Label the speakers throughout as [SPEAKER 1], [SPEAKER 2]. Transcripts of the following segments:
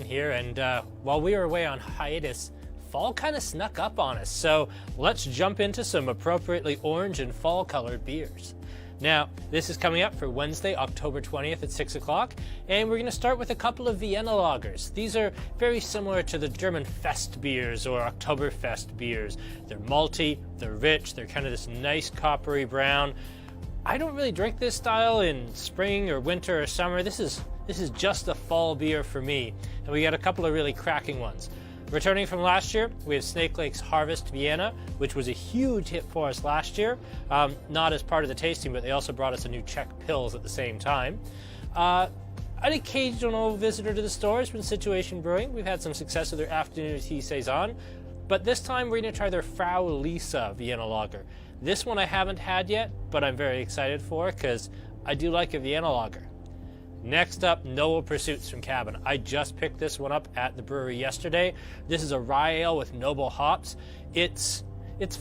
[SPEAKER 1] here, and while we were away on hiatus, fall kind of snuck up on us. So let's jump into some appropriately orange and fall colored beers. Now, this is coming up for Wednesday, October 20th at 6 o'clock, and we're going to start with a couple of Vienna Lagers. These are very similar to the German Fest beers or Oktoberfest beers. They're malty, they're rich, they're kind of this nice coppery brown. I don't really drink this style in spring or winter or summer. This is just a fall beer for me, and we got a couple of really cracking ones. Returning from last year, we have Snake Lake's Harvest Vienna, which was a huge hit for us last year. Not as part of the tasting, but they also brought us a new Czech Pils at the same time. An occasional visitor to the store has been Situation Brewing. We've had some success with their afternoon tea saison, but this time we're going to try their Fraulisa Vienna Lager. This one I haven't had yet, but I'm very excited for because I do like a Vienna Lager. Next up, Noble Pursuits from Cabin. I just picked this one up at the brewery yesterday. This is a rye ale with noble hops. It's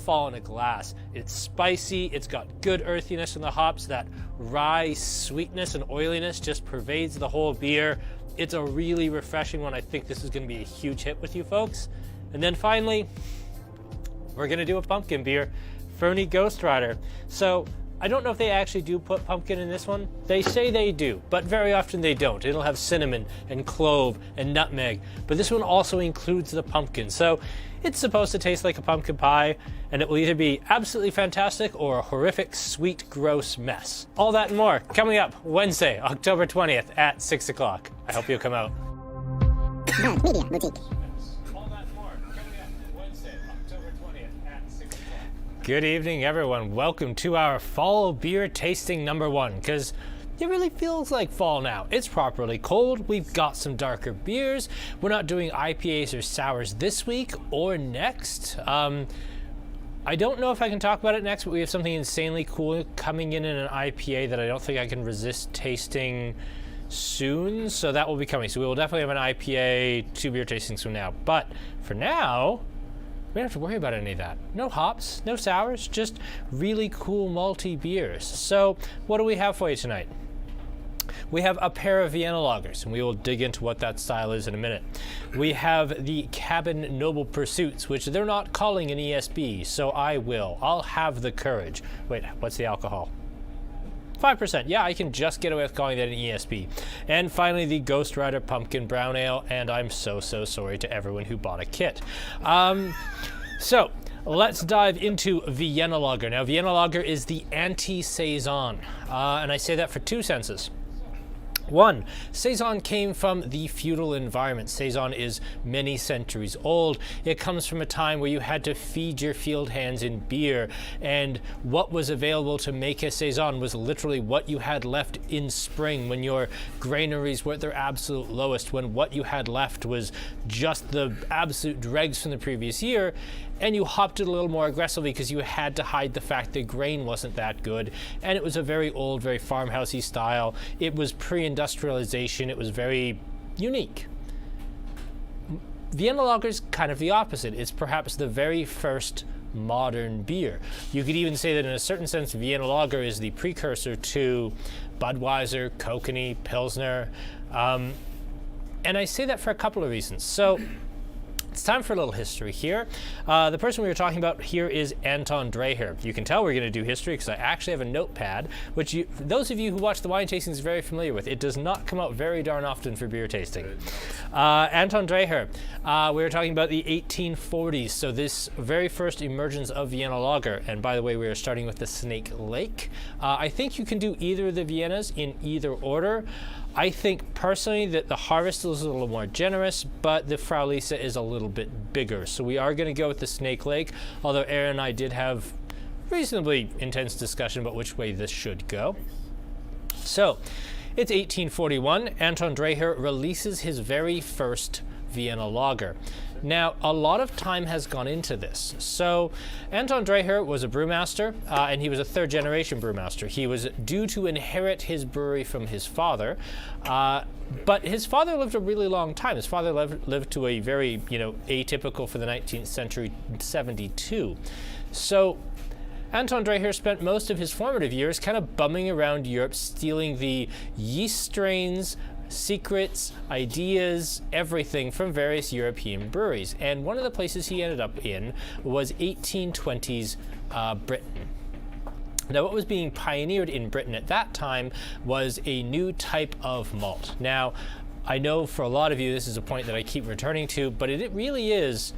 [SPEAKER 1] fall in a glass. It's spicy, it's got good earthiness in the hops. That rye sweetness and oiliness just pervades the whole beer. It's a really refreshing one. I think this is going to be a huge hit with you folks. And then finally, we're going to do a pumpkin beer, Ferny Ghost Rider. So I don't know if they actually do put pumpkin in this one. They say they do, but very often they don't. It'll have cinnamon and clove and nutmeg, but this one also includes the pumpkin. So it's supposed to taste like a pumpkin pie, and it will either be absolutely fantastic or a horrific, sweet, gross mess. All that and more coming up Wednesday, October 20th at 6 o'clock. I hope you'll come out.
[SPEAKER 2] Media Boutique.
[SPEAKER 1] Good evening, everyone. Welcome to our fall beer tasting number one, because it really feels like fall now. It's properly cold. We've got some darker beers. We're not doing IPAs or sours this week or next. I don't know if I can talk about it next, but we have something insanely cool coming in an IPA that I don't think I can resist tasting soon, so that will be coming. So we will definitely have an IPA, 2 beer tastings from now. But for now, we don't have to worry about any of that. No hops, no sours, just really cool malty beers. So what do we have for you tonight? We have a pair of Vienna Lagers, and we will dig into what that style is in a minute. We have the Cabin Noble Pursuits, which they're not calling an ESB, so I will. I'll have the courage. Wait, what's the alcohol? 5%. Yeah, I can just get away with calling that an ESB. And finally, the Ghost Rider Pumpkin Brown Ale, and I'm so sorry to everyone who bought a kit. So let's dive into Vienna Lager. Now, Vienna Lager is the anti-saison, and I say that for 2 senses. One, saison came from the feudal environment. Saison is many centuries old. It comes from a time where you had to feed your field hands in beer, and what was available to make a saison was literally what you had left in spring when your granaries were at their absolute lowest, when what you had left was just the absolute dregs from the previous year, and you hopped it a little more aggressively because you had to hide the fact that grain wasn't that good, and it was a very old, very farmhousey style. It was pre-industrialization. It was very unique. Vienna Lager is kind of the opposite. It's perhaps the very first modern beer. You could even say that in a certain sense, Vienna Lager is the precursor to Budweiser, Kokanee, Pilsner, and I say that for a couple of reasons. So it's time for a little history here. The person we were talking about here is Anton Dreher. You can tell we're going to do history because I actually have a notepad, which those of you who watch the wine tastings are very familiar with. It does not come out very darn often for beer tasting. Anton Dreher, we were talking about the 1840s, so this very first emergence of Vienna Lager, and by the way, we are starting with the Snake Lake. I think you can do either of the Viennas in either order. I think personally that the Harvest is a little more generous, but the Fraulisa is a little bit bigger. So we are going to go with the Snake Lake, although Aaron and I did have reasonably intense discussion about which way this should go. So it's 1841. Anton Dreher releases his very first Vienna Lager. Now, a lot of time has gone into this. So, Anton Dreher was a brewmaster, and he was a third-generation brewmaster. He was due to inherit his brewery from his father, but his father lived a really long time. His father lived to a very, atypical for the 19th century, 72. So, Anton Dreher spent most of his formative years kind of bumming around Europe, stealing the yeast strains secrets, ideas, everything from various European breweries. And one of the places he ended up in was 1820s Britain. Now, what was being pioneered in Britain at that time was a new type of malt. Now, I know for a lot of you, this is a point that I keep returning to, but it really is,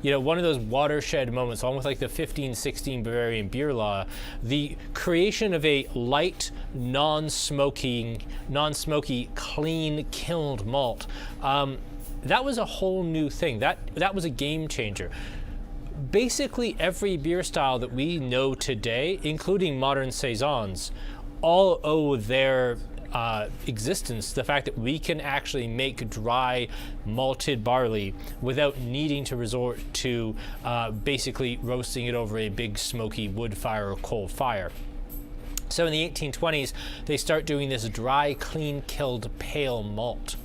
[SPEAKER 1] one of those watershed moments, almost like the 1516 Bavarian beer law, the creation of a light, non-smoky, clean, kilned malt. That was a whole new thing. That was a game changer. Basically, every beer style that we know today, including modern saisons, all owe their existence, the fact that we can actually make dry malted barley without needing to resort to basically roasting it over a big smoky wood fire or coal fire. So in the 1820s, they start doing this dry, clean killed pale malt.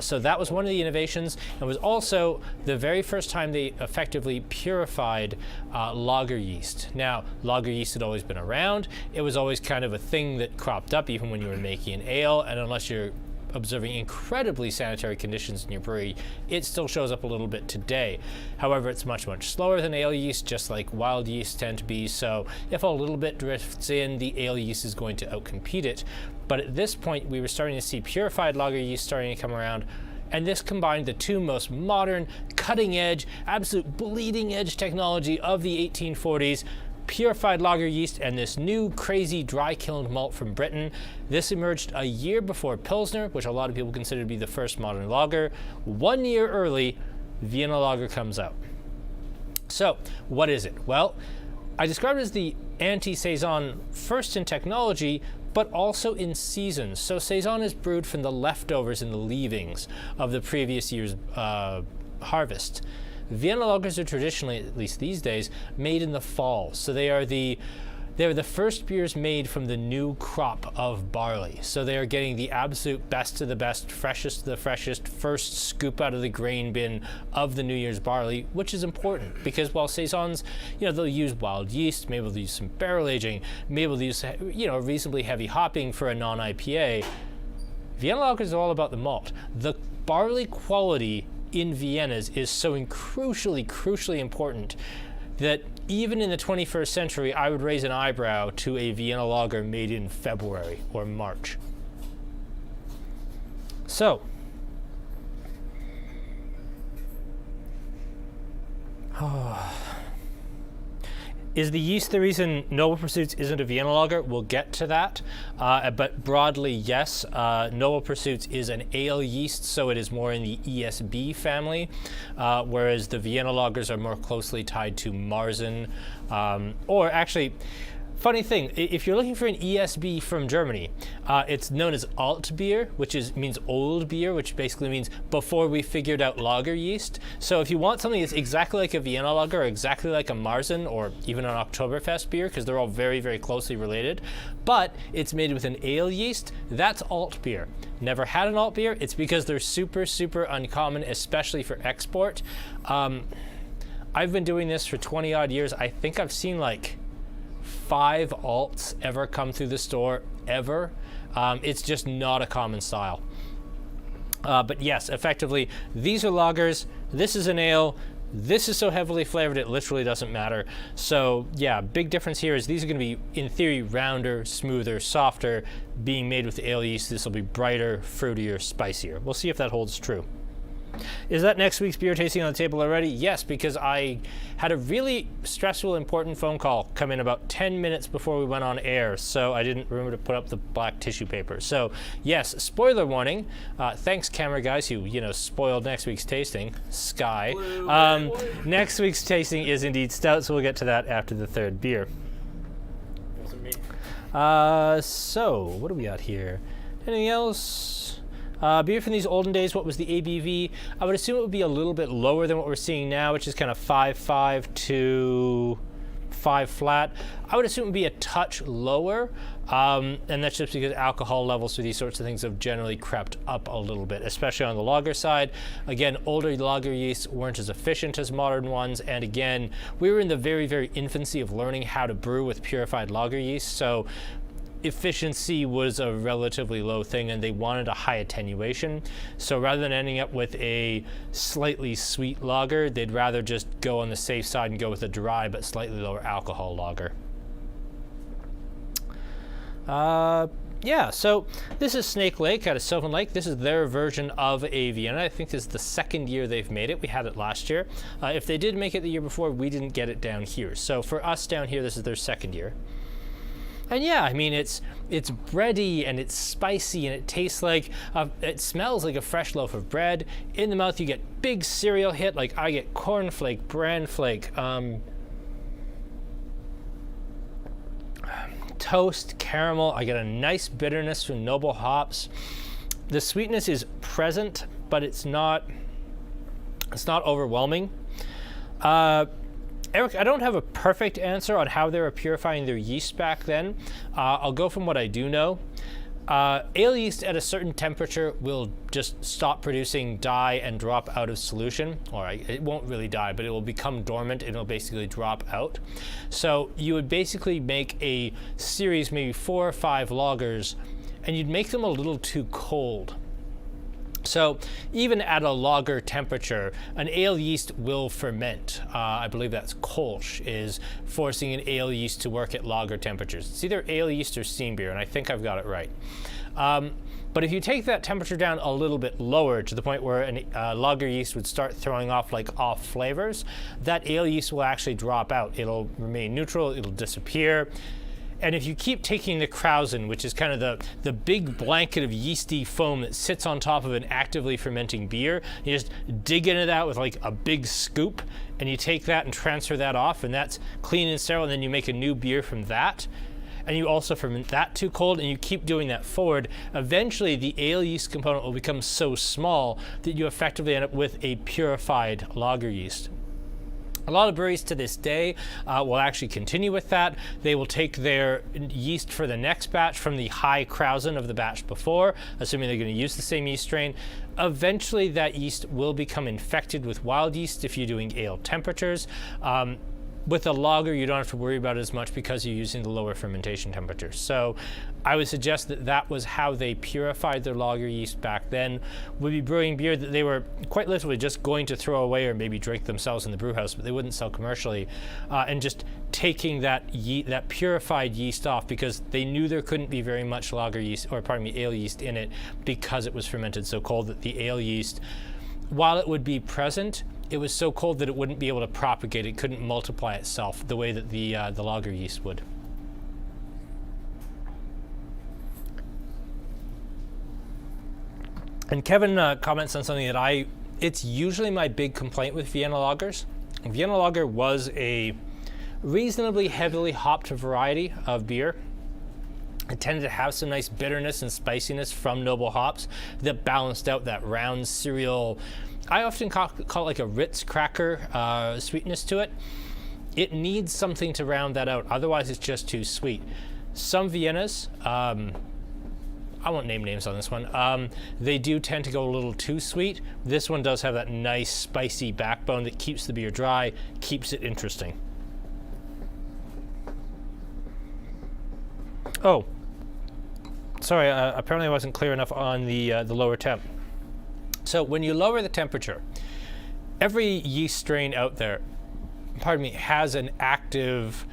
[SPEAKER 1] So that was one of the innovations. It was also the very first time they effectively purified lager yeast. Now, lager yeast had always been around. It was always kind of a thing that cropped up even when you were making an ale, and unless you're observing incredibly sanitary conditions in your brewery, it still shows up a little bit today. However, it's much, much slower than ale yeast, just like wild yeast tend to be. So if a little bit drifts in, the ale yeast is going to outcompete it. But at this point, we were starting to see purified lager yeast starting to come around. And this combined the two most modern, cutting edge, absolute bleeding edge technology of the 1840s, purified lager yeast and this new crazy dry kilned malt from Britain. This emerged a year before Pilsner, which a lot of people consider to be the first modern lager. 1 year early, Vienna Lager comes out. So, what is it? Well, I described it as the anti-saison first in technology, but also in seasons. So saison is brewed from the leftovers and the leavings of the previous year's harvest. Vienna Lagers are traditionally, at least these days, made in the fall. So they're the first beers made from the new crop of barley. So they are getting the absolute best of the best, freshest of the freshest, first scoop out of the grain bin of the New Year's barley, which is important because while saisons, they'll use wild yeast, maybe they'll use some barrel aging, maybe they'll use, reasonably heavy hopping for a non-IPA. Vienna Lagers is all about the malt. The barley quality in Vienna's is so crucially important that even in the 21st century, I would raise an eyebrow to a Vienna Lager made in February or March. So, is the yeast the reason Noble Pursuits isn't a Vienna Lager? We'll get to that. But broadly, yes. Noble Pursuits is an ale yeast, so it is more in the ESB family, whereas the Vienna Lagers are more closely tied to Marzen. Or actually, funny thing, if you're looking for an ESB from Germany, it's known as Alt beer, which means old beer, which basically means before we figured out lager yeast. So if you want something that's exactly like a Vienna Lager, or exactly like a Marzen, or even an Oktoberfest beer, because they're all very, very closely related, but it's made with an ale yeast, that's alt beer. Never had an alt beer, it's because they're super, super uncommon, especially for export. I've been doing this for 20 odd years. I think I've seen like 5 alts ever come through the store, ever. It's just not a common style. But yes, effectively, these are lagers, this is an ale, this is so heavily flavored it literally doesn't matter. So yeah, big difference here is these are going to be, in theory, rounder, smoother, softer. Being made with ale yeast, this will be brighter, fruitier, spicier. We'll see if that holds true. Is that next week's beer tasting on the table already? Yes, because I had a really stressful, important phone call come in about 10 minutes before we went on air, so I didn't remember to put up the black tissue paper. So yes, spoiler warning. Thanks, camera guys who, spoiled next week's tasting. Sky. Next week's tasting is indeed stout, so we'll get to that after the third beer.
[SPEAKER 3] Wasn't me.
[SPEAKER 1] So what do we got here? Anything else? Beer from these olden days, what was the ABV? I would assume it would be a little bit lower than what we're seeing now, which is kind of 5.5 to 5 flat. I would assume it would be a touch lower, and that's just because alcohol levels for these sorts of things have generally crept up a little bit, especially on the lager side. Again, older lager yeasts weren't as efficient as modern ones, and again, we were in the very, very infancy of learning how to brew with purified lager yeast, so efficiency was a relatively low thing and they wanted a high attenuation. So rather than ending up with a slightly sweet lager, they'd rather just go on the safe side and go with a dry but slightly lower alcohol lager. Yeah, so this is Snake Lake out of Sylvan Lake. This is their version of a Vienna. I think this is the second year they've made it. We had it last year. If they did make it the year before, we didn't get it down here. So for us down here, this is their second year. And yeah, I mean, it's bready and it's spicy and it tastes like, it smells like a fresh loaf of bread. In the mouth, you get big cereal hit, like I get cornflake, bran flake, toast, caramel. I get a nice bitterness from noble hops. The sweetness is present, but it's not overwhelming. Eric, I don't have a perfect answer on how they were purifying their yeast back then. I'll go from what I do know. Ale yeast at a certain temperature will just stop producing dye and drop out of solution. Or it won't really die, but it will become dormant and it'll basically drop out. So you would basically make a series, maybe 4 or 5 lagers, and you'd make them a little too cold. So even at a lager temperature, an ale yeast will ferment. I believe that's Kolsch, is forcing an ale yeast to work at lager temperatures. It's either ale yeast or steam beer, and I think I've got it right. But if you take that temperature down a little bit lower to the point where a lager yeast would start throwing off off flavors, that ale yeast will actually drop out. It'll remain neutral, it'll disappear. And if you keep taking the krausen, which is kind of the big blanket of yeasty foam that sits on top of an actively fermenting beer, you just dig into that with like a big scoop, and you take that and transfer that off, and that's clean and sterile, and then you make a new beer from that. And you also ferment that too cold, and you keep doing that forward. Eventually, the ale yeast component will become so small that you effectively end up with a purified lager yeast. A lot of breweries to this day will actually continue with that. They will take their yeast for the next batch from the high krausen of the batch before, assuming they're going to use the same yeast strain. Eventually, that yeast will become infected with wild yeast if you're doing ale temperatures. With a lager, you don't have to worry about it as much because you're using the lower fermentation temperatures. So I would suggest that that was how they purified their lager yeast back then. Would be brewing beer that they were quite literally just going to throw away or maybe drink themselves in the brew house, but they wouldn't sell commercially, and just taking that purified yeast off because they knew there couldn't be very much lager yeast, or pardon me, ale yeast in it because it was fermented so cold that the ale yeast, while it would be present, it was so cold that it wouldn't be able to propagate. It couldn't multiply itself the way that the lager yeast would. And Kevin comments on something that it's usually my big complaint with Vienna Lagers. Vienna Lager was a reasonably heavily hopped variety of beer. It tended to have some nice bitterness and spiciness from noble hops that balanced out that round cereal. I often call it like a Ritz cracker sweetness to it. It needs something to round that out, otherwise it's just too sweet. Some Viennas, I won't name names on this one, they do tend to go a little too sweet. This one does have that nice spicy backbone that keeps the beer dry, keeps it interesting. Oh, sorry, apparently I wasn't clear enough on the lower temp. So when you lower the temperature, every yeast strain out there, pardon me, has an active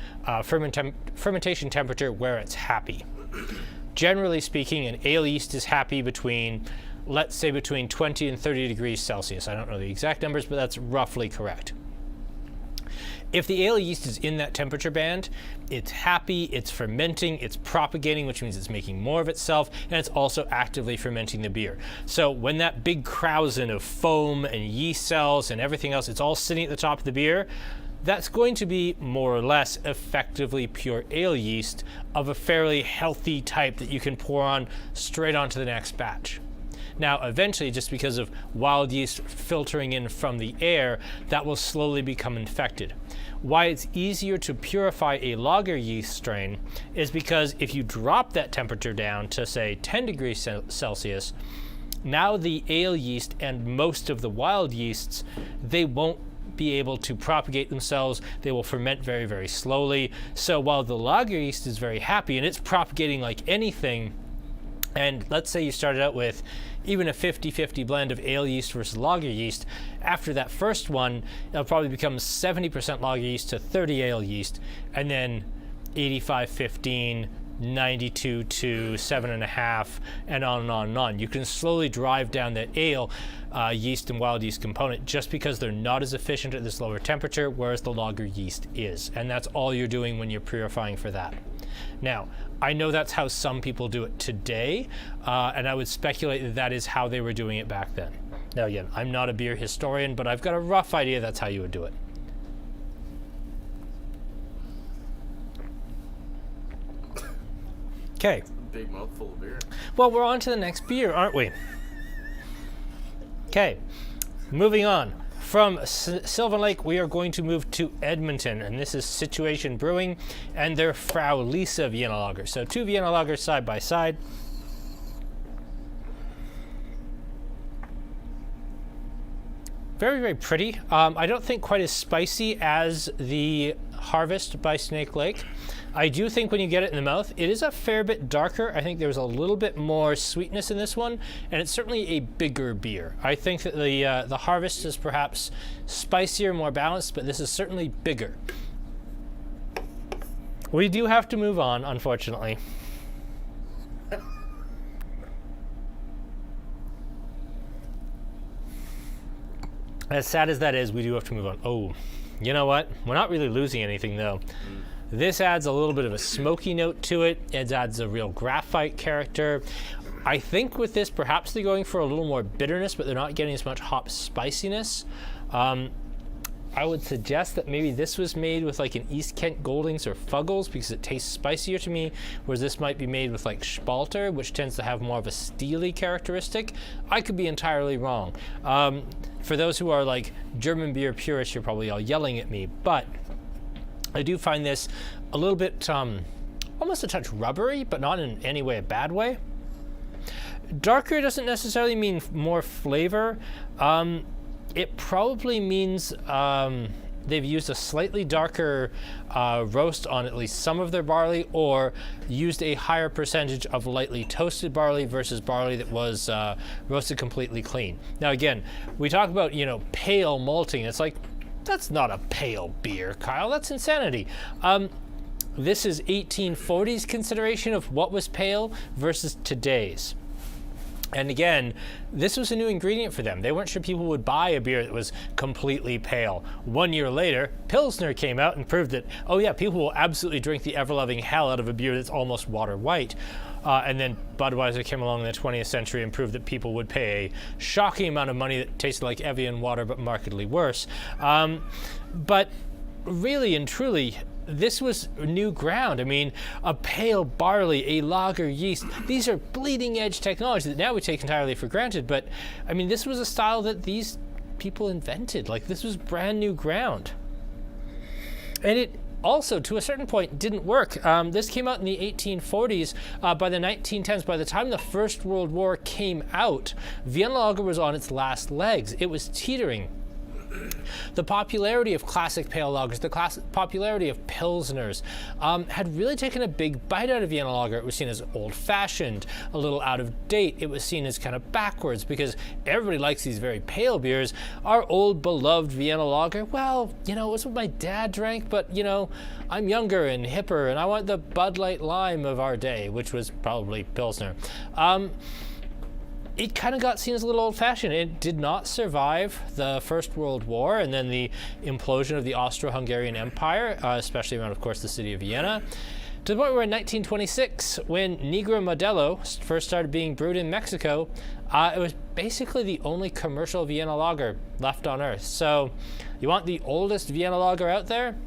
[SPEAKER 1] fermentation temperature where it's happy. Generally speaking, an ale yeast is happy between, let's say, between 20 and 30 degrees Celsius. I don't know the exact numbers, but that's roughly correct. If the ale yeast is in that temperature band, it's happy, it's fermenting, it's propagating, which means it's making more of itself, and it's also actively fermenting the beer. So when that big krausen of foam and yeast cells and everything else, it's all sitting at the top of the beer, that's going to be more or less effectively pure ale yeast of a fairly healthy type that you can pour on straight onto the next batch. Now, eventually, just because of wild yeast filtering in from the air, that will slowly become infected. Why it's easier to purify a lager yeast strain is because if you drop that temperature down to, say, 10 degrees Celsius, now the ale yeast and most of the wild yeasts, they won't be able to propagate themselves. They will ferment very, very slowly. So while the lager yeast is very happy and it's propagating like anything, and let's say you started out with even a 50-50 blend of ale yeast versus lager yeast, after that first one, it'll probably become 70% lager yeast to 30 ale yeast, and then 85-15, 92 to 7.5, and on and on and on. You can slowly drive down that ale yeast and wild yeast component just because they're not as efficient at this lower temperature, whereas the lager yeast is. And that's all you're doing when you're purifying for that. Now, I know that's how some people do it today, and I would speculate that that is how they were doing it back then. Now again, I'm not a beer historian, but I've got a rough idea that's how you would do it. Okay.
[SPEAKER 3] Big mouthful of beer.
[SPEAKER 1] Well, we're on to the next beer, aren't we? Okay, moving on. From Sylvan Lake, we are going to move to Edmonton, and this is Situation Brewing and their Fraulisa Vienna Lager. So 2 Vienna Lagers side by side. Very, very pretty. I don't think quite as spicy as the Harvest by Snake Lake. I do think when you get it in the mouth, it is a fair bit darker. I think there's a little bit more sweetness in this one, and it's certainly a bigger beer. I think that the Harvest is perhaps spicier, more balanced, but this is certainly bigger. We do have to move on, unfortunately. As sad as that is, we do have to move on. Oh, you know what? We're not really losing anything, though. This adds a little bit of a smoky note to it. It adds a real graphite character. I think with this, perhaps they're going for a little more bitterness, but they're not getting as much hop spiciness. I would suggest that maybe this was made with like an East Kent Goldings or Fuggles because it tastes spicier to me, whereas this might be made with like Spalter, which tends to have more of a steely characteristic. I could be entirely wrong. For those who are like German beer purists, you're probably all yelling at me, but I do find this a little bit, almost a touch rubbery, but not in any way a bad way. Darker doesn't necessarily mean more flavor. It probably means they've used a slightly darker roast on at least some of their barley, or used a higher percentage of lightly toasted barley versus barley that was roasted completely clean. Now again, we talk about, you know, pale malting. It's like, that's not a pale beer, Kyle. That's insanity. This is 1840s consideration of what was pale versus today's. And again, this was a new ingredient for them. They weren't sure people would buy a beer that was completely pale. 1 year later, Pilsner came out and proved that, oh yeah, people will absolutely drink the ever-loving hell out of a beer that's almost water white. And then Budweiser came along in the 20th century and proved that people would pay a shocking amount of money that tasted like Evian water but markedly worse. But really and truly, this was new ground. I mean, a pale barley, a lager yeast, these are bleeding edge technology that now we take entirely for granted. But I mean, this was a style that these people invented. Like, this was brand new ground. And it also, to a certain point, didn't work. This came out in the 1840s. By the 1910s, by the time the First World War came out, Vienna Lager was on its last legs. It was teetering. The popularity of classic pale lagers, the popularity of pilsners, had really taken a big bite out of Vienna Lager. It was seen as old-fashioned, a little out of date. It was seen as kind of backwards because everybody likes these very pale beers. Our old beloved Vienna Lager, well, you know, it was what my dad drank, but, you know, I'm younger and hipper, and I want the Bud Light Lime of our day, which was probably Pilsner. It kind of got seen as a little old-fashioned. It did not survive the First World War and then the implosion of the Austro-Hungarian Empire, especially around, of course, the city of Vienna, to the point where in 1926, when Negro Modelo first started being brewed in Mexico, it was basically the only commercial Vienna Lager left on Earth. So you want the oldest Vienna Lager out there?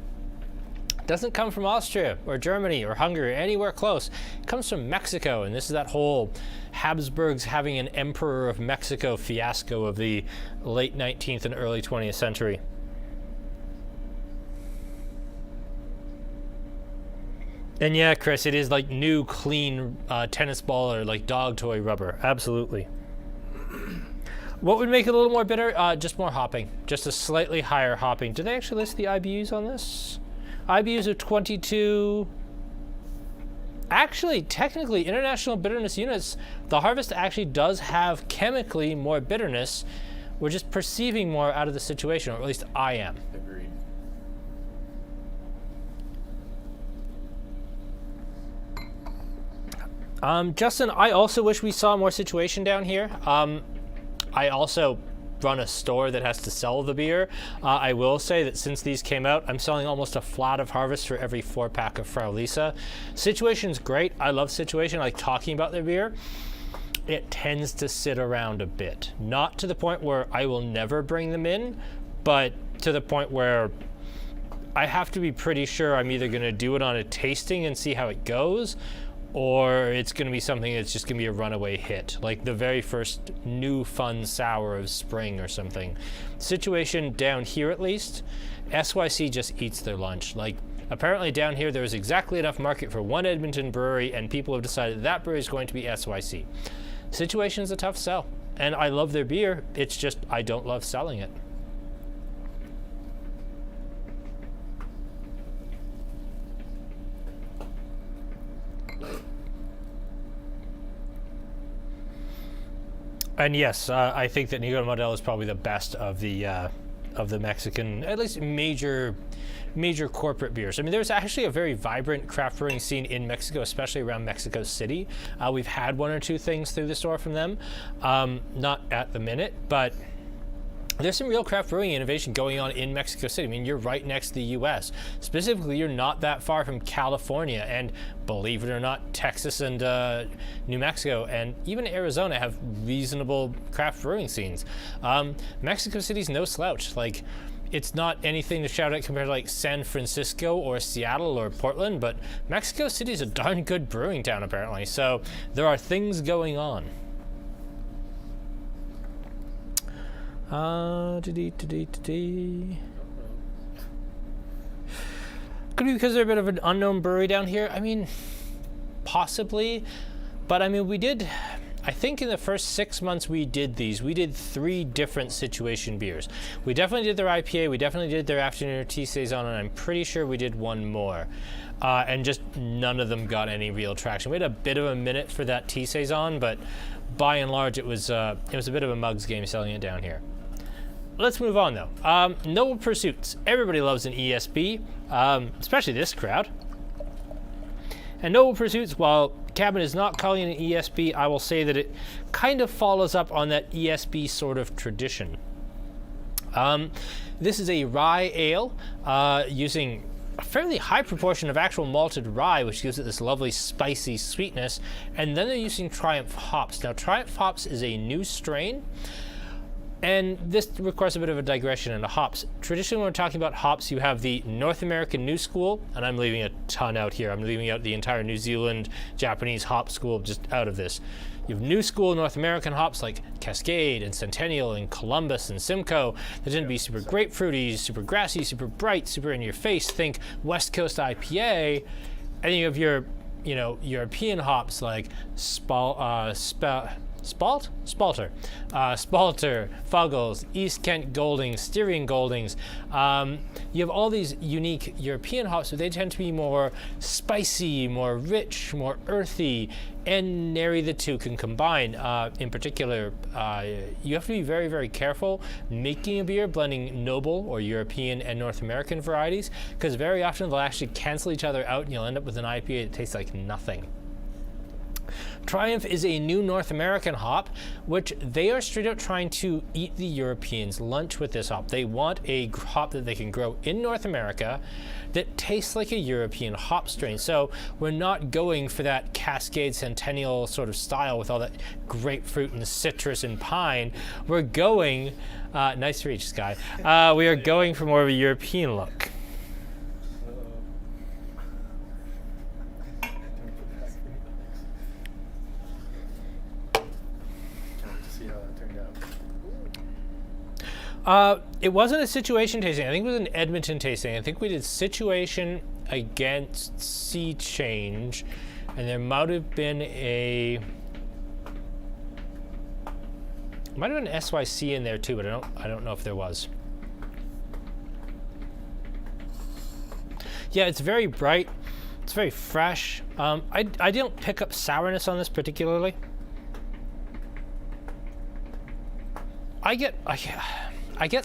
[SPEAKER 1] Doesn't come from Austria or Germany or Hungary or anywhere close. It comes from Mexico, and this is that whole Habsburgs having an emperor of Mexico fiasco of the late 19th and early 20th century. And yeah, Chris, it is like new, clean tennis ball or like dog toy rubber. Absolutely. What would make it a little more bitter? Just more hopping, just a slightly higher hopping. Did they actually list the IBUs on this? IBUs of 22. Actually, technically, international bitterness units, the harvest actually does have chemically more bitterness. We're just perceiving more out of the situation, or at least I am.
[SPEAKER 3] Agreed.
[SPEAKER 1] Justin, I also wish we saw more situation down here. I also run a store that has to sell the beer. I will say that since these came out, I'm selling almost a flat of harvest for every 4-pack of Fraulisa. Situation's great. I love Situation. I like talking about their beer. It tends to sit around a bit. Not to the point where I will never bring them in, but to the point where I have to be pretty sure I'm either going to do it on a tasting and see how it goes, or it's going to be something that's just going to be a runaway hit, like the very first new fun sour of spring or something. Situation down here, at least, SYC just eats their lunch. Like, apparently down here there is exactly enough market for one Edmonton brewery, and people have decided that brewery is going to be SYC. Situation is a tough sell, and I love their beer. It's just I don't love selling it. And yes, I think that Negro Model is probably the best of the Mexican, at least major corporate beers. I mean, there's actually a very vibrant craft brewing scene in Mexico, especially around Mexico City. We've had one or two things through the store from them, not at the minute, but there's some real craft brewing innovation going on in Mexico City. I mean, you're right next to the U.S. Specifically, you're not that far from California, and believe it or not, Texas and New Mexico and even Arizona have reasonable craft brewing scenes. Mexico City's no slouch. Like, it's not anything to shout at compared to like San Francisco or Seattle or Portland, but Mexico City's a darn good brewing town apparently. So there are things going on. Could be because they're a bit of an unknown brewery down here. I mean, possibly, but I mean, we did, I think in the first 6 months we did 3 different Situation beers. We definitely did their IPA, we definitely did their afternoon tea saison, and I'm pretty sure we did one more. And just none of them got any real traction. We had a bit of a minute for that tea saison, but by and large it was a bit of a mugs game selling it down here. Let's move on though. Noble Pursuits. Everybody loves an ESB, especially this crowd. And Noble Pursuits, while Cabin is not calling it an ESB, I will say that it kind of follows up on that ESB sort of tradition. This is a rye ale using a fairly high proportion of actual malted rye, which gives it this lovely spicy sweetness. And then they're using Triumph hops. Now, Triumph hops is a new strain, and this requires a bit of a digression into hops. Traditionally, when we're talking about hops, you have the North American New School, and I'm leaving a ton out here. I'm leaving out the entire New Zealand, Japanese hop school just out of this. You have New School North American hops like Cascade and Centennial and Columbus and Simcoe. They tend to be super grapefruity, super grassy, super bright, super in your face. Think West Coast IPA. And then you have your, European hops like Spalter, Fuggles, East Kent Goldings, Styrian Goldings. You have all these unique European hops, but they tend to be more spicy, more rich, more earthy, and nary the two can combine. In particular, you have to be very, very careful making a beer blending noble or European and North American varieties, because very often they'll actually cancel each other out and you'll end up with an IPA that tastes like nothing. Triumph is a new North American hop, which they are straight out trying to eat the Europeans' lunch with this hop. They want a hop that they can grow in North America that tastes like a European hop strain. So we're not going for that Cascade Centennial sort of style with all that grapefruit and citrus and pine. We're going, nice reach, Sky. We are going for more of a European look. It wasn't a Situation tasting. I think it was an Edmonton tasting. I think we did Situation against Sea Change, and there might have been a Might have been SYC in there too, but I don't know if there was. Yeah, it's very bright. It's very fresh. I didn't pick up sourness on this particularly. I get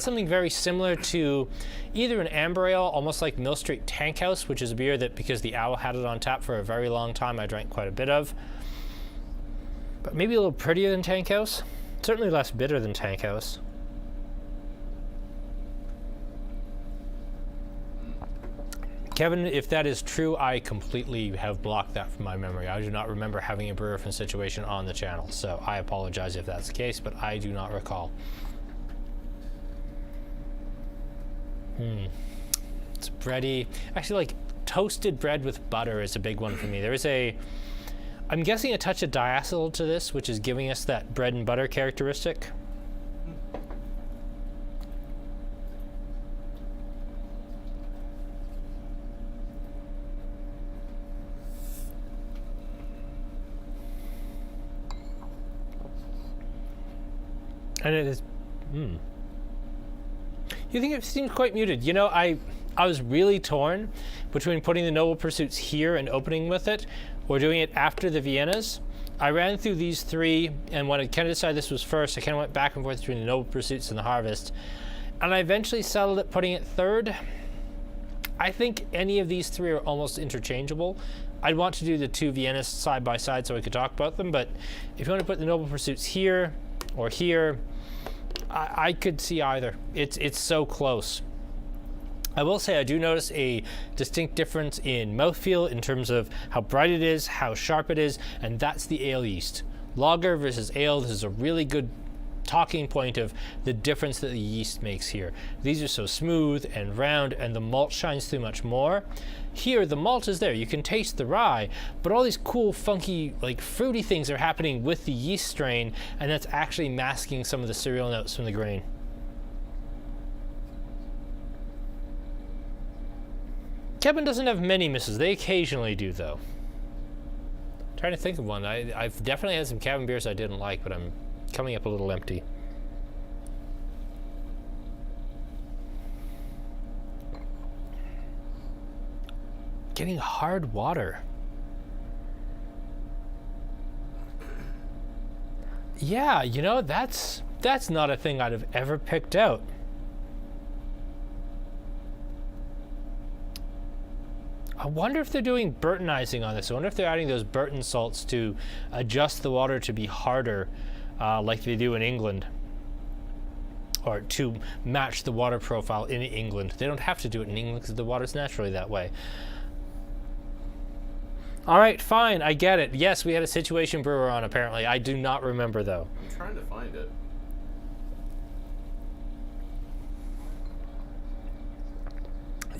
[SPEAKER 1] something very similar to either an amber ale, almost like Mill Street Tank House, which is a beer that, because the Owl had it on tap for a very long time, I drank quite a bit of. But maybe a little prettier than Tank House. Certainly less bitter than Tank House. Kevin, if that is true, I completely have blocked that from my memory. I do not remember having a brewer from situation on the channel, so I apologize if that's the case, but I do not recall. It's bready. Actually, like, toasted bread with butter is a big one for me. There is I'm guessing a touch of diacetyl to this, which is giving us that bread and butter characteristic. And it is, You think it seems quite muted? You know, I was really torn between putting the Noble Pursuits here and opening with it, or doing it after the Viennas. I ran through these three, and when I kind of decided this was first, I kind of went back and forth between the Noble Pursuits and the Harvest. And I eventually settled at putting it third. I think any of these three are almost interchangeable. I'd want to do the two Viennas side by side so I could talk about them, but if you want to put the Noble Pursuits here or here, I could see either. It's so close. I will say I do notice a distinct difference in mouthfeel in terms of how bright it is, how sharp it is, and that's the ale yeast. Lager versus ale, this is a really good talking point of the difference that the yeast makes here. These are so smooth and round, and the malt shines through much more. Here, the malt is there. You can taste the rye, but all these cool, funky, like fruity things are happening with the yeast strain, and that's actually masking some of the cereal notes from the grain. Kevin doesn't have many misses. They occasionally do, though. I'm trying to think of one. I've definitely had some Kevin beers I didn't like, but I'm coming up a little empty. Getting hard water. Yeah, you know, that's not a thing I'd have ever picked out. I wonder if they're doing Burtonizing on this. I wonder if they're adding those Burton salts to adjust the water to be harder, like they do in England, or to match the water profile in England. They don't have to do it in England because the water's naturally that way. All right, fine, I get it. Yes, we had a Situation brewer on, apparently. I do not remember, though.
[SPEAKER 3] I'm trying to find it.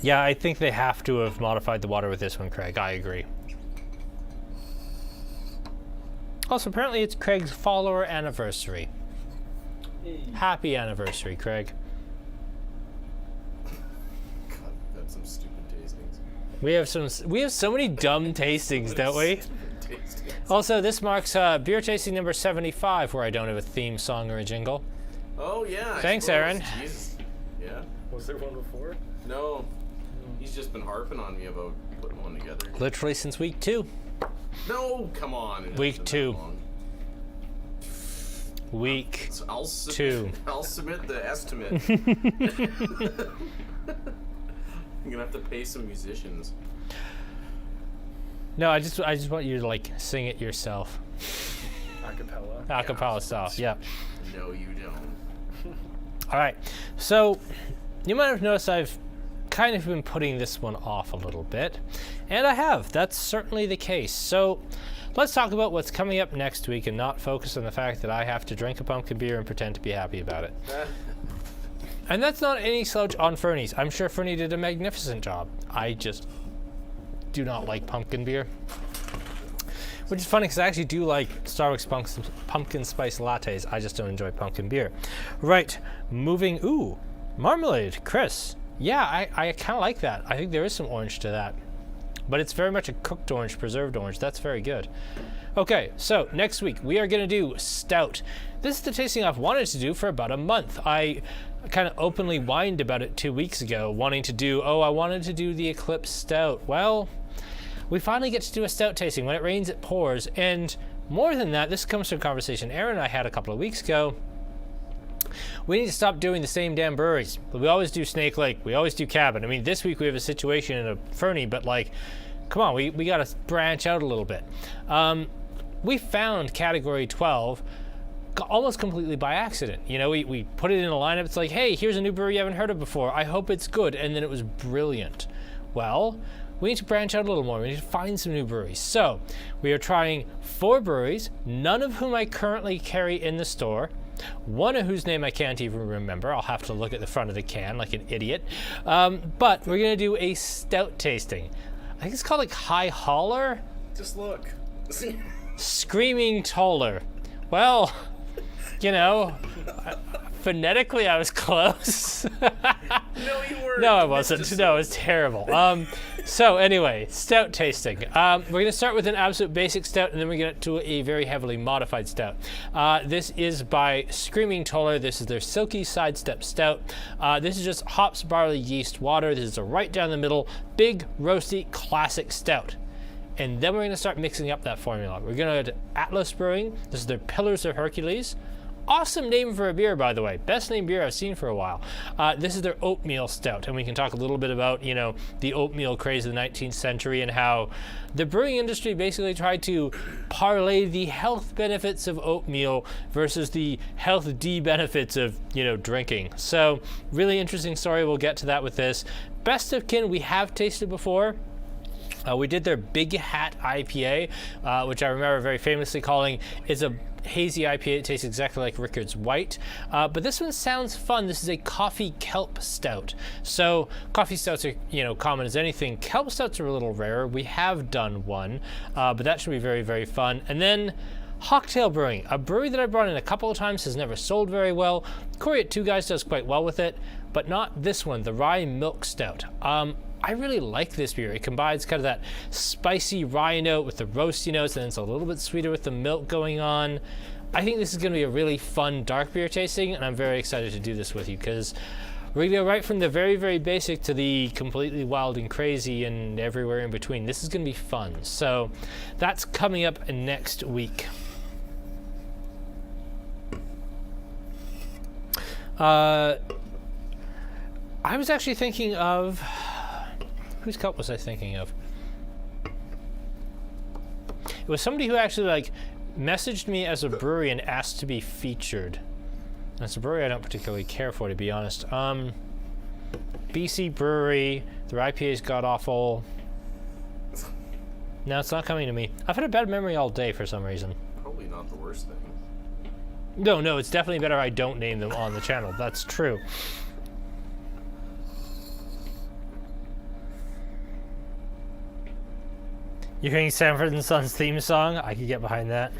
[SPEAKER 1] Yeah, I think they have to have modified the water with this one, Craig. I agree. Also, apparently it's Craig's follower anniversary.
[SPEAKER 3] Hey.
[SPEAKER 1] Happy anniversary, Craig.
[SPEAKER 3] God, we've had some stupid tastings.
[SPEAKER 1] We have so many dumb tastings, don't we?
[SPEAKER 3] Stupid tastings.
[SPEAKER 1] Also, this marks beer tasting number 75, where I don't have a theme song or a jingle.
[SPEAKER 3] Oh, yeah.
[SPEAKER 1] Thanks,
[SPEAKER 3] I suppose.
[SPEAKER 1] Aaron.
[SPEAKER 3] Jesus. Yeah.
[SPEAKER 4] Was there one before?
[SPEAKER 3] No. He's just been harping on me about putting one together.
[SPEAKER 1] Literally since week 2.
[SPEAKER 3] No, come on. It hasn't
[SPEAKER 1] Week
[SPEAKER 3] been
[SPEAKER 1] 2.
[SPEAKER 3] that long.
[SPEAKER 1] Week
[SPEAKER 3] So I'll submit,
[SPEAKER 1] 2.
[SPEAKER 3] I'll submit the estimate. I'm gonna have to pay some musicians.
[SPEAKER 1] No, I just want you to like sing it yourself.
[SPEAKER 4] Acapella.
[SPEAKER 1] Acapella style. Yeah.
[SPEAKER 3] No, you don't.
[SPEAKER 1] All right. So you might have noticed I've kind of been putting this one off a little bit, and I have. That's certainly the case. So let's talk about what's coming up next week and not focus on the fact that I have to drink a pumpkin beer and pretend to be happy about it. And that's not any slouch on Ferny's. I'm sure Ferny did a magnificent job. I just do not like pumpkin beer. Which is funny because I actually do like Starbucks pumpkin spice lattes. I just don't enjoy pumpkin beer. Right, moving, ooh, marmalade, Chris. Yeah, I kind of like that. I think there is some orange to that. but it's very much a cooked orange, preserved orange. That's very good. Okay, so next week we are going to do stout. This is the tasting I've wanted to do for about a month. I kind of openly whined about it 2 weeks ago, wanting to do, I wanted to do the Eclipse Stout. Well, we finally get to do a stout tasting. When it rains, it pours. And more than that, this comes from a conversation Aaron and I had a couple of weeks ago. We need to stop doing the same damn breweries. We always do Snake Lake. We always do Cabin. I mean, this week we have a situation in a Ferny, but like, come on, we got to branch out a little bit. We found Category 12 almost completely by accident. You know, we put it in a lineup. It's like, hey, here's a new brewery you haven't heard of before. I hope it's good. And then it was brilliant. Well, we need to branch out a little more. We need to find some new breweries. So we are trying 4 breweries, none of whom I currently carry in the store. One of whose name I can't even remember. I'll have to look at the front of the can like an idiot. But we're going to do a stout tasting. I think it's called like High Holler.
[SPEAKER 4] Just look.
[SPEAKER 1] Screaming Toller. Well, you know, phonetically I was close.
[SPEAKER 4] No, you weren't.
[SPEAKER 1] No, I wasn't. No, it was terrible. So anyway, stout tasting. We're going to start with an absolute basic stout, and then we get to a very heavily modified stout. This is by Screaming Toller. This is their Silky Sidestep Stout. This is just hops, barley, yeast, water. This is a right down the middle, big, roasty, classic stout. And then we're going to start mixing up that formula. We're going to go to Atlas Brewing. This is their Pillars of Hercules. Awesome name for a beer, by the way. Best named beer I've seen for a while. This is their Oatmeal Stout, and we can talk a little bit about, you know, the oatmeal craze of the 19th century and how the brewing industry basically tried to parlay the health benefits of oatmeal versus the health benefits of, you know, drinking. So, really interesting story. We'll get to that with this. Best of Kin we have tasted before. We did their Big Hat IPA, which I remember very famously calling is a hazy IPA. It tastes exactly like Rickard's White. But this one sounds fun. This is a coffee kelp stout. So coffee stouts are, you know, common as anything. Kelp stouts are a little rarer. We have done one, but that should be very, very fun. And then Hawktail Brewing, a brewery that I brought in a couple of times, has never sold very well. Corey at Two Guys does quite well with it, but not this one, the Rye Milk Stout. I really like this beer. It combines kind of that spicy rye note with the roasty notes, and it's a little bit sweeter with the milk going on. I think this is going to be a really fun dark beer tasting, and I'm very excited to do this with you because we're going to go right from the very, very basic to the completely wild and crazy and everywhere in between. This is going to be fun. So that's coming up next week. I was actually thinking of... Whose cup was I thinking of? It was somebody who actually like messaged me as a brewery and asked to be featured. That's a brewery I don't particularly care for, to be honest. BC Brewery, their IPA is god-awful. No, it's not coming to me. I've had a bad memory all day for some reason.
[SPEAKER 3] Probably not the worst thing.
[SPEAKER 1] No, it's definitely better I don't name them on the channel. That's true. You're hearing Sanford & Sons theme song? I could get behind that.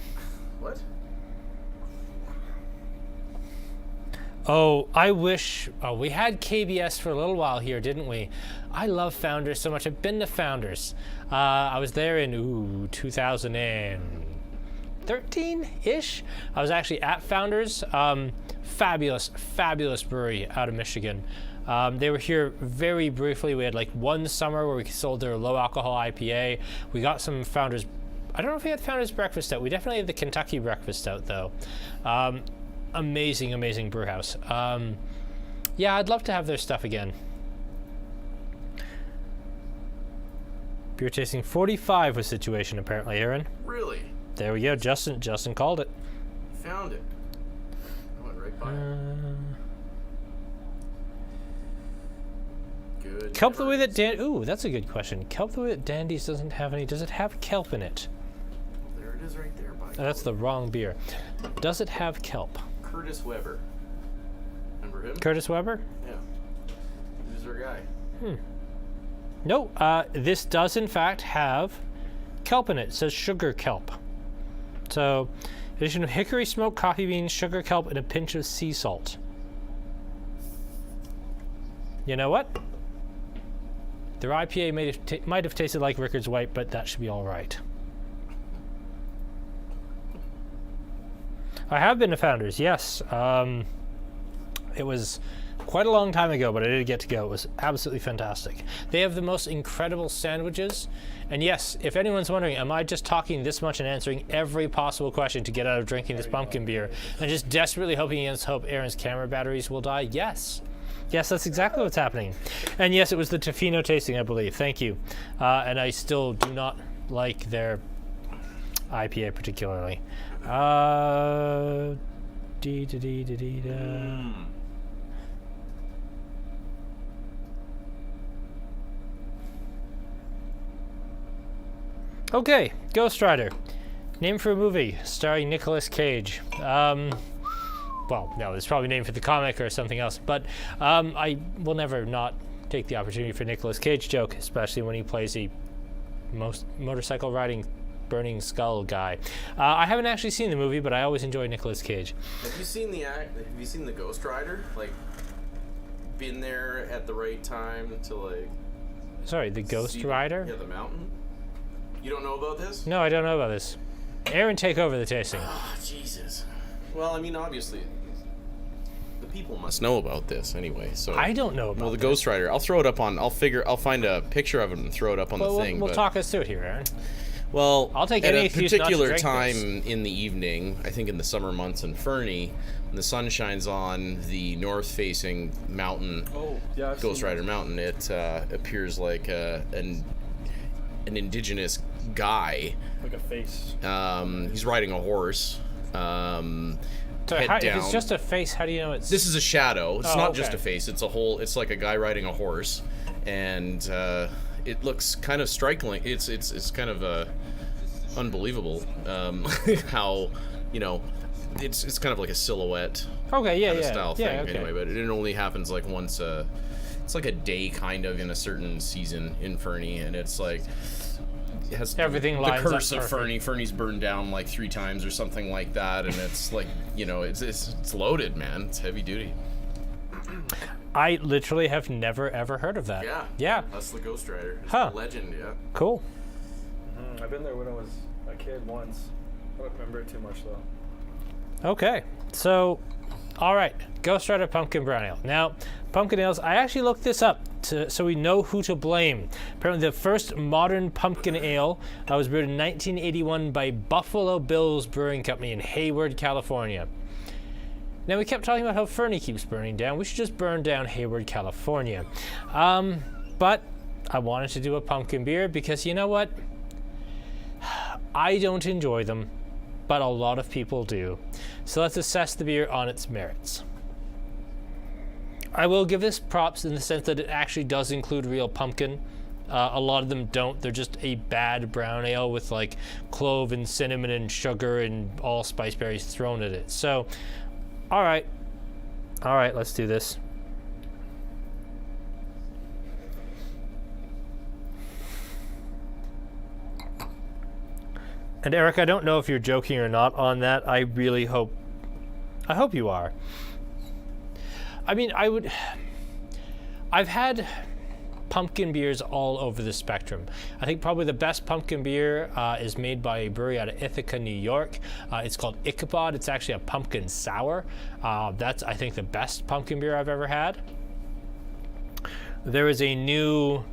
[SPEAKER 3] What?
[SPEAKER 1] Oh, I wish... Oh, we had KBS for a little while here, didn't we? I love Founders so much. I've been to Founders. I was there in, 2013-ish. I was actually at Founders. Fabulous, fabulous brewery out of Michigan. They were here very briefly. We had like one summer where we sold their low alcohol IPA. We got some Founders. I don't know if we had Founders Breakfast Stout. We definitely had the Kentucky Breakfast Stout though. Amazing, amazing brew house. Yeah, I'd love to have their stuff again. Beer tasting 45 was situation apparently, Aaron.
[SPEAKER 3] Really?
[SPEAKER 1] There we go. Justin called it.
[SPEAKER 3] Found it. I went right by it. Good.
[SPEAKER 1] Kelp the way that Ooh, that's a good question. Kelp the way that Dandy's doesn't have any. Does it have kelp in it?
[SPEAKER 3] There it is right there. By
[SPEAKER 1] That's the wrong beer. Does it have kelp?
[SPEAKER 3] Curtis Weber. Remember him?
[SPEAKER 1] Curtis Weber?
[SPEAKER 3] Yeah. Who's our guy?
[SPEAKER 1] No, this does in fact have kelp in it. It says sugar kelp. So, addition of hickory smoked coffee beans, sugar kelp, and a pinch of sea salt. You know what? Their IPA might have tasted like Rickard's White, but that should be all right. I have been to Founders, yes. It was quite a long time ago, but I did get to go. It was absolutely fantastic. They have the most incredible sandwiches. And yes, if anyone's wondering, am I just talking this much and answering every possible question to get out of drinking this pumpkin beer and just desperately hoping against hope Aaron's camera batteries will die? Yes. Yes, that's exactly what's happening. And yes, it was the Tofino tasting, I believe. Thank you. And I still do not like their IPA particularly. Okay, Ghost Rider. Name for a movie starring Nicolas Cage. Well, no, it's probably named for the comic or something else, but I will never not take the opportunity for Nicolas Cage joke, especially when he plays a motorcycle riding burning skull guy. I haven't actually seen the movie, but I always enjoy Nicolas Cage.
[SPEAKER 3] Have you seen the Ghost Rider? Like, been there at the right time to like?
[SPEAKER 1] Sorry, the Ghost Rider?
[SPEAKER 3] Yeah, the mountain. You don't know about this?
[SPEAKER 1] No, I don't know about this. Aaron, take over the tasting.
[SPEAKER 3] Oh, Jesus. Well, I mean, obviously, the people must know about this anyway. So
[SPEAKER 1] I don't know about.
[SPEAKER 3] Well, the Ghost Rider. I'll throw it up on. I'll find a picture of it and throw it up on the thing.
[SPEAKER 1] We'll talk us through it here, Aaron.
[SPEAKER 3] Well,
[SPEAKER 1] I'll take
[SPEAKER 3] at
[SPEAKER 1] any
[SPEAKER 3] a
[SPEAKER 1] excuse not to
[SPEAKER 3] particular
[SPEAKER 1] drink
[SPEAKER 3] time in the evening, I think in the summer months in Ferny, when the sun shines on the north-facing mountain, Ghost Rider Mountain, it appears like an indigenous guy.
[SPEAKER 4] Like a face.
[SPEAKER 3] He's riding a horse.
[SPEAKER 1] So if it's just a face, how do you know it's...
[SPEAKER 3] This is a shadow. It's not just
[SPEAKER 1] okay.
[SPEAKER 3] a face. It's like a guy riding a horse, and it looks kind of striking. It's kind of unbelievable how, you know, it's kind of like a silhouette.
[SPEAKER 1] Okay, yeah,
[SPEAKER 3] kind of
[SPEAKER 1] yeah,
[SPEAKER 3] style
[SPEAKER 1] yeah,
[SPEAKER 3] thing.
[SPEAKER 1] okay.
[SPEAKER 3] Anyway, but it only happens like once. It's like a day kind of in a certain season in Ferny, and it's like. It has
[SPEAKER 1] Everything
[SPEAKER 3] the
[SPEAKER 1] lines
[SPEAKER 3] curse
[SPEAKER 1] up
[SPEAKER 3] of
[SPEAKER 1] perfect.
[SPEAKER 3] Ferny. Ferny's burned down like 3 times or something like that, and it's like, you know, it's loaded, man. It's heavy duty.
[SPEAKER 1] I literally have never ever heard of that. Yeah.
[SPEAKER 3] That's the Ghost Rider. It's
[SPEAKER 1] Huh.
[SPEAKER 3] a legend, yeah.
[SPEAKER 1] Cool.
[SPEAKER 4] I've been there when I was a kid once. I don't remember it too much though.
[SPEAKER 1] Okay. So, all right. Ghost Rider Pumpkin Brown Ale. Now, pumpkin ales, I actually looked this up so we know who to blame. Apparently the first modern pumpkin ale was brewed in 1981 by Buffalo Bill's Brewing Company in Hayward, California. Now, we kept talking about how Ferny keeps burning down. We should just burn down Hayward, California. But I wanted to do a pumpkin beer because, you know what? I don't enjoy them, but a lot of people do. So let's assess the beer on its merits. I will give this props in the sense that it actually does include real pumpkin. A lot of them don't. They're just a bad brown ale with like clove and cinnamon and sugar and all spice berries thrown at it. So, all right, let's do this. And Eric, I don't know if you're joking or not on that. I hope you are. I mean, I've had pumpkin beers all over the spectrum. I think probably the best pumpkin beer is made by a brewery out of Ithaca, New York. It's called Ichabod. It's actually a pumpkin sour. That's, I think, the best pumpkin beer I've ever had. There is a new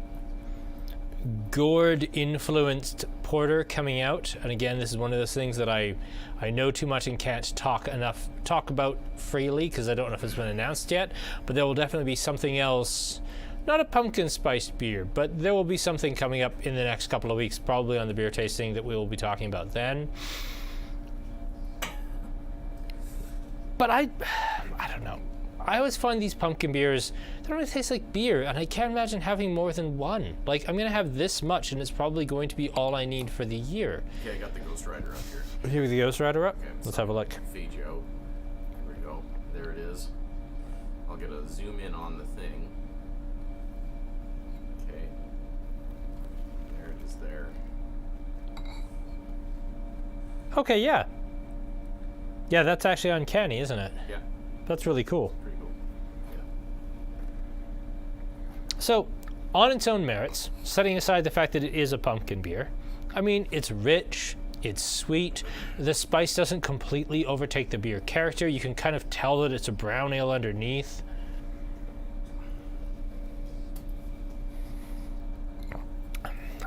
[SPEAKER 1] gourd-influenced porter coming out, and again, this is one of those things that I know too much and can't talk about freely because I don't know if it's been announced yet, but there will definitely be something else, not a pumpkin spiced beer, but there will be something coming up in the next couple of weeks, probably on the beer tasting that we will be talking about then. But I don't know. I always find these pumpkin beers, they don't really taste like beer, and I can't imagine having more than one. Like, I'm going to have this much, and it's probably going to be all I need for the year.
[SPEAKER 3] Yeah, I got the Ghost Rider up here.
[SPEAKER 1] Here with the Ghost Rider up?
[SPEAKER 3] Okay,
[SPEAKER 1] Let's have a look.
[SPEAKER 3] Fade you out. There we go. There it is. I'll get a zoom in on the thing. Okay. There it is there.
[SPEAKER 1] Okay, yeah. Yeah, that's actually uncanny, isn't it?
[SPEAKER 3] Yeah,
[SPEAKER 1] That's really cool.
[SPEAKER 3] pretty cool. Yeah.
[SPEAKER 1] So, on its own merits, setting aside the fact that it is a pumpkin beer, I mean, it's rich, it's sweet, the spice doesn't completely overtake the beer character. You can kind of tell that it's a brown ale underneath.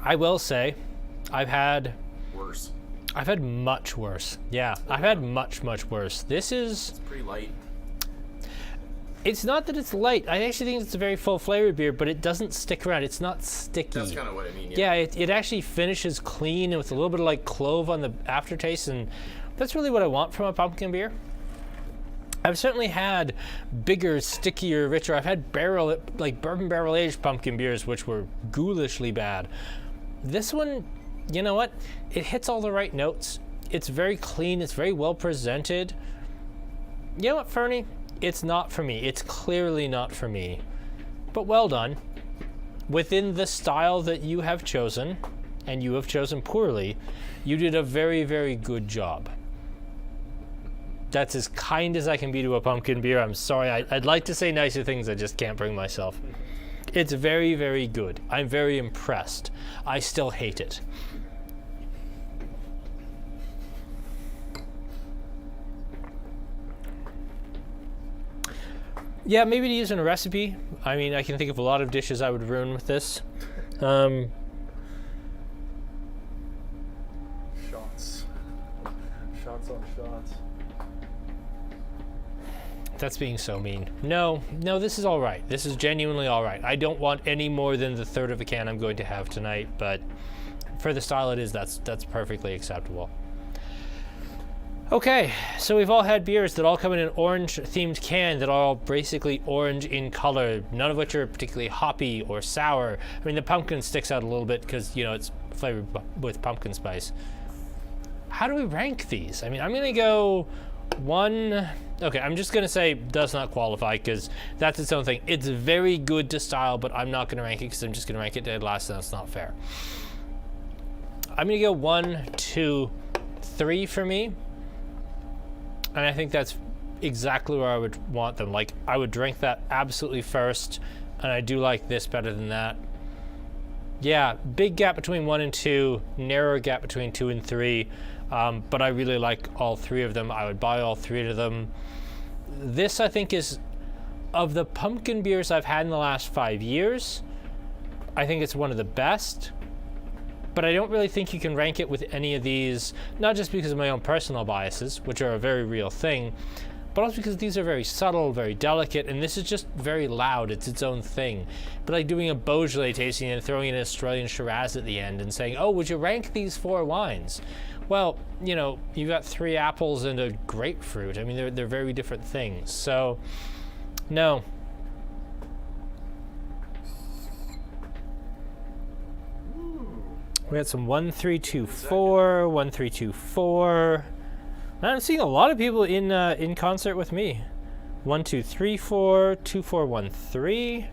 [SPEAKER 1] I will say, I've had much worse. Yeah, I've had much worse. It's
[SPEAKER 3] pretty light.
[SPEAKER 1] It's not that it's light. I actually think it's a very full flavored beer, but it doesn't stick around. It's not sticky.
[SPEAKER 3] That's kind of what I mean.
[SPEAKER 1] Yeah, it actually finishes clean with a little bit of like clove on the aftertaste, and that's really what I want from a pumpkin beer. I've certainly had bigger, stickier, richer. I've had bourbon barrel aged pumpkin beers, which were ghoulishly bad. This one, you know what? It hits all the right notes. It's very clean. It's very well presented. You know what, Ferny? It's not for me. It's clearly not for me. But well done. Within the style that you have chosen, and you have chosen poorly, you did a very, very good job. That's as kind as I can be to a pumpkin beer. I'm sorry. I'd like to say nicer things. I just can't bring myself. It's very, very good. I'm very impressed. I still hate it. Yeah, maybe to use in a recipe. I mean, I can think of a lot of dishes I would ruin with this.
[SPEAKER 4] Shots on shots.
[SPEAKER 1] That's being so mean. No, this is all right. This is genuinely all right. I don't want any more than the third of a can I'm going to have tonight, but for the style it is, that's perfectly acceptable. Okay, so we've all had beers that all come in an orange-themed can that are all basically orange in color, none of which are particularly hoppy or sour. I mean, the pumpkin sticks out a little bit because, you know, it's flavored with pumpkin spice. How do we rank these? I mean, I'm going to go one... Okay, I'm just going to say does not qualify because that's its own thing. It's very good to style, but I'm not going to rank it because I'm just going to rank it dead last, and that's not fair. I'm going to go 1, 2, 3 for me. And I think that's exactly where I would want them. Like, I would drink that absolutely first, and I do like this better than that. Yeah, big gap between 1 and 2, narrower gap between 2 and 3, but I really like all three of them. I would buy all three of them. This, I think, is, of the pumpkin beers I've had in the last 5 years, I think it's one of the best. But I don't really think you can rank it with any of these, not just because of my own personal biases, which are a very real thing, but also because these are very subtle, very delicate, and this is just very loud. It's its own thing. But like doing a Beaujolais tasting and throwing in an Australian Shiraz at the end and saying, oh, would you rank these 4 wines? Well, you know, you've got 3 apples and a grapefruit. I mean, they're very different things. So, no. We had some 1, 3, 2, 4, 1, 3, 2, 4. I'm seeing a lot of people in concert with me. 1, 2, 3, 4, 2, 4, 1, 3.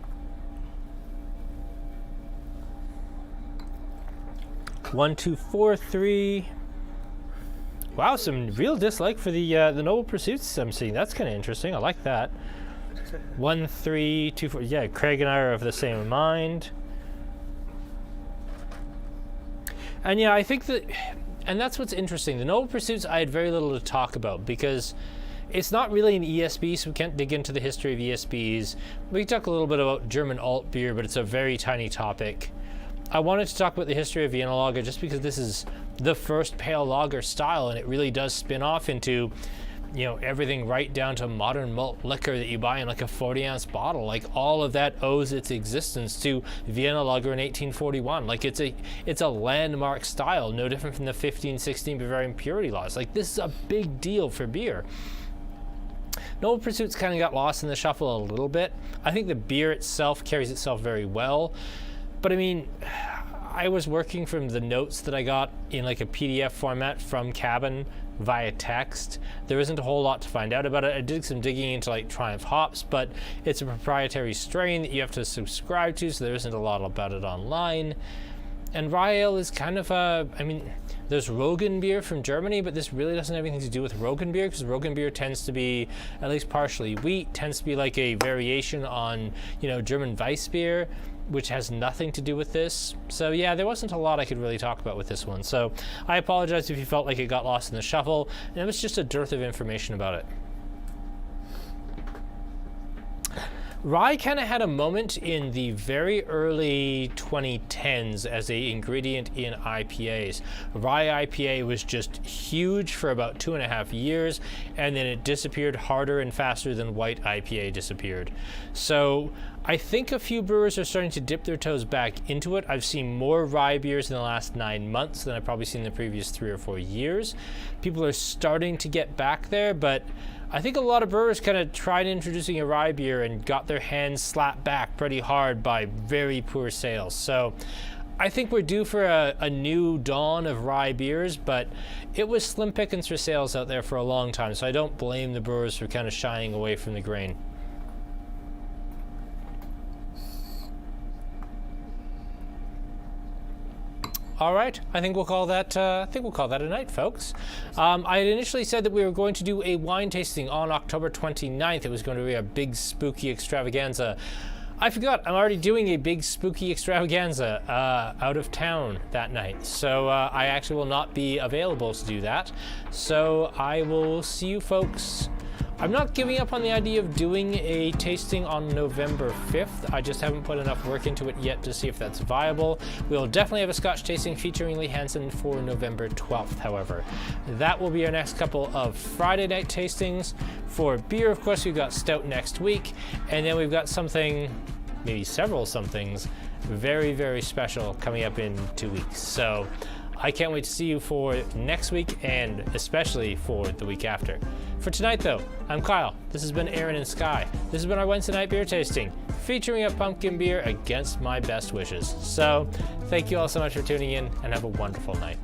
[SPEAKER 1] 1, 2, 4, 3. Wow, some real dislike for the Noble Pursuits I'm seeing. That's kind of interesting. I like that. 1, 3, 2, 4. Yeah, Craig and I are of the same mind. And yeah, I think that, and that's what's interesting. The Noble Pursuits I had very little to talk about because it's not really an ESB, so we can't dig into the history of ESBs. We can talk a little bit about German alt beer, but it's a very tiny topic. I wanted to talk about the history of Vienna Lager just because this is the first pale lager style, and it really does spin off into, you know, everything right down to modern malt liquor that you buy in like a 40-ounce bottle. Like all of that owes its existence to Vienna Lager in 1841. Like it's a landmark style, no different from the 1516 Bavarian purity laws. Like this is a big deal for beer. Noble Pursuits kind of got lost in the shuffle a little bit. I think the beer itself carries itself very well, but I mean, I was working from the notes that I got in like a PDF format from Cabin via text. There isn't a whole lot to find out about it. I did some digging into like Triumph hops, but it's a proprietary strain that you have to subscribe to, so there isn't a lot about it online. And rye ale is kind of a, I mean, there's Rogen beer from Germany, but this really doesn't have anything to do with Rogen beer because Rogen beer tends to be at least partially wheat, tends to be like a variation on, you know, German Weiss beer. which has nothing to do with this. So yeah, there wasn't a lot I could really talk about with this one. So I apologize if you felt like it got lost in the shuffle, and it was just a dearth of information about it. Rye kind of had a moment in the very early 2010s as an ingredient in IPAs. Rye IPA was just huge for about 2.5 years, and then it disappeared harder and faster than white IPA disappeared. So I think a few brewers are starting to dip their toes back into it. I've seen more rye beers in the last 9 months than I've probably seen in the previous 3 or 4 years. People are starting to get back there, but I think a lot of brewers kind of tried introducing a rye beer and got their hands slapped back pretty hard by very poor sales. So I think we're due for a new dawn of rye beers, but it was slim pickings for sales out there for a long time, so I don't blame the brewers for kind of shying away from the grain. All right, I think we'll call that. A night, folks. I had initially said that we were going to do a wine tasting on October 29th. It was going to be a big spooky extravaganza. I forgot. I'm already doing a big spooky extravaganza out of town that night, so I actually will not be available to do that. So I will see you folks. I'm not giving up on the idea of doing a tasting on November 5th. I just haven't put enough work into it yet to see if that's viable. We'll definitely have a Scotch tasting featuring Lee Hansen for November 12th, however. That will be our next couple of Friday night tastings. For beer, of course, we've got Stout next week, and then we've got something, maybe several somethings, very, very special coming up in 2 weeks. So I can't wait to see you for next week and especially for the week after. For tonight, though, I'm Kyle. This has been Aaron and Sky. This has been our Wednesday night beer tasting, featuring a pumpkin beer against my best wishes. So thank you all so much for tuning in, and have a wonderful night.